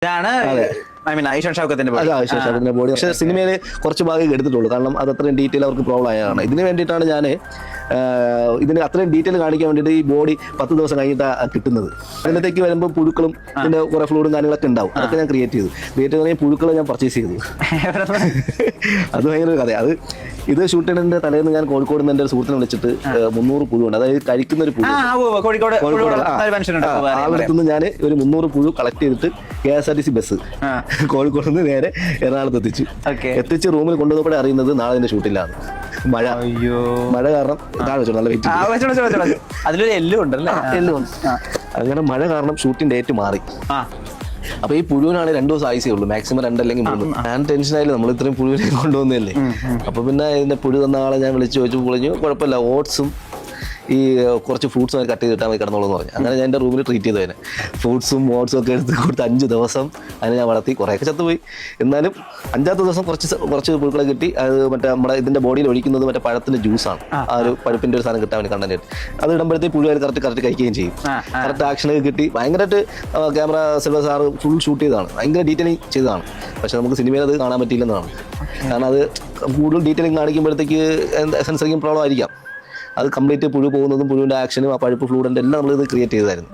ഇതാണ് ബോഡി. പക്ഷേ സിനിമയിൽ കുറച്ച് ഭാഗം എടുത്തിട്ടുള്ളൂ, കാരണം അത് അത്രയും ഡീറ്റെയിൽ അവർക്ക് പ്രോബ്ലം ആയതാണ്. ഇതിന് വേണ്ടിയിട്ടാണ് ഞാൻ ഇതിന് അത്രയും ഡീറ്റെയിൽ കാണിക്കാൻ വേണ്ടിയിട്ട് ഈ ബോഡി 10 ദിവസം കഴിഞ്ഞിട്ടാണ് കിട്ടുന്നത്. അതിനകത്തേക്ക് വരുമ്പോൾ പുഴുക്കളും പിന്നെ കുറെ ഫ്ലൂഡും കാര്യങ്ങളൊക്കെ ഉണ്ടാവും. അതൊക്കെ ഞാൻ ക്രിയേറ്റ് ചെയ്ത് പുഴുക്കൾ ഞാൻ പർച്ചേസ് ചെയ്തു. അത് ഭയങ്കര ഒരു കഥ. ഇത് ഷൂട്ട് ചെയ്യുന്നതിന്റെ തലേന്ന് ഞാൻ കോഴിക്കോട് നിന്ന് എൻ്റെ ഒരു സുഹൃത്തിനെ വിളിച്ചിട്ട് 300 പുഴുണ്ട്, അതായത് കഴിക്കുന്ന ഒരു പുഴു, ആളുടെ നിന്ന് ഞാൻ ഒരു 300 പുഴു കളക്ട് ചെയ്തിട്ട് KSRTC ബസ് കോഴിക്കോട് നിന്ന് നേരെ എറണാകുളത്ത് എത്തിച്ച് റൂമിൽ കൊണ്ടുവന്നപ്പോഴേ അറിയുന്നത് നാളെ എൻ്റെ ഷൂട്ടിലാണ്. മഴ കാരണം താഴെ വെച്ചോ, നല്ല വെയിറ്റ്, അതിലൊരു എല്ലും ഉണ്ടല്ലേ, എല്ലും ഉണ്ട്. അങ്ങനെ മഴ കാരണം ഷൂട്ടിംഗ് ഡേറ്റ് മാറി. അപ്പൊ ഈ പുഴുവിനാണ് 2 ദിവസം ആയുസേ ഉള്ളൂ, മാക്സിമം 2 അല്ലെങ്കിൽ 3. ഞാൻ ടെൻഷനായില്ല, നമ്മൾ ഇത്രയും പുഴുവിനെ കൊണ്ടുവന്നല്ലേ. അപ്പൊ പിന്നെ ഇതിന്റെ പുഴു തന്ന ആളെ ഞാൻ വിളിച്ചു ചോദിച്ചു, പൊളിഞ്ഞു, കുഴപ്പമില്ല, ഓട്സും ഈ കുറച്ച് ഫ്രൂട്ട്സും ഒക്കെ കട്ട് ചെയ്തിട്ടാൽ മതി കിടന്നോളൂ എന്ന് പറഞ്ഞു. അങ്ങനെ ഞാൻ എൻ്റെ റൂമിൽ ട്രീറ്റ് ചെയ്തു. അതിനെ ഫ്രൂട്ട്സും ഓട്സും ഒക്കെ എടുത്ത് കൊടുത്ത് 5 ദിവസം അതിനെ ഞാൻ വളർത്തി. കുറേയൊക്കെ ചത്തുപോയി, എന്നാലും 5ാമത്തെ ദിവസം കുറച്ച് പുഴുക്കളെ കിട്ടി. അത് മറ്റേ നമ്മുടെ ഇതിൻ്റെ ബോഡിയിൽ ഒഴിക്കുന്നത് മറ്റേ പഴത്തിൻ്റെ ജ്യൂസാണ്. ആ ഒരു പഴുപ്പിൻ്റെ ഒരു സാധനം കിട്ടാൻ വേണ്ടി കണ്ടന്റ്. അത് ഇടുമ്പോഴത്തേക്ക് പുഴു കറക്റ്റ് കഴിക്കുകയും ചെയ്യും. കറക്റ്റ് ആക്ഷനൊക്കെ കിട്ടി. ഭയങ്കരമായിട്ട് camera silver sir full shoot ചെയ്തതാണ്, ഭയങ്കര ഡീറ്റെയിലിംഗ് ചെയ്തതാണ്. പക്ഷെ നമുക്ക് സിനിമയിൽ അത് കാണാൻ പറ്റിയില്ലെന്നാണ്. കാരണം അത് കൂടുതൽ ഡീറ്റെയിലിംഗ് കാണിക്കുമ്പോഴത്തേക്ക് സെൻസറിങ് പ്രോബ്ലം ആയിരിക്കാം. അത് കംപ്ലീറ്റ് പുഴു പോകുന്നതും പുഴുവിൻ്റെ ആക്ഷനും ആ പഴുപ്പ് ഫ്ലൂഡിൻ്റെ എല്ലാം നമ്മളിത് ക്രിയേറ്റ് ചെയ്തായിരുന്നു.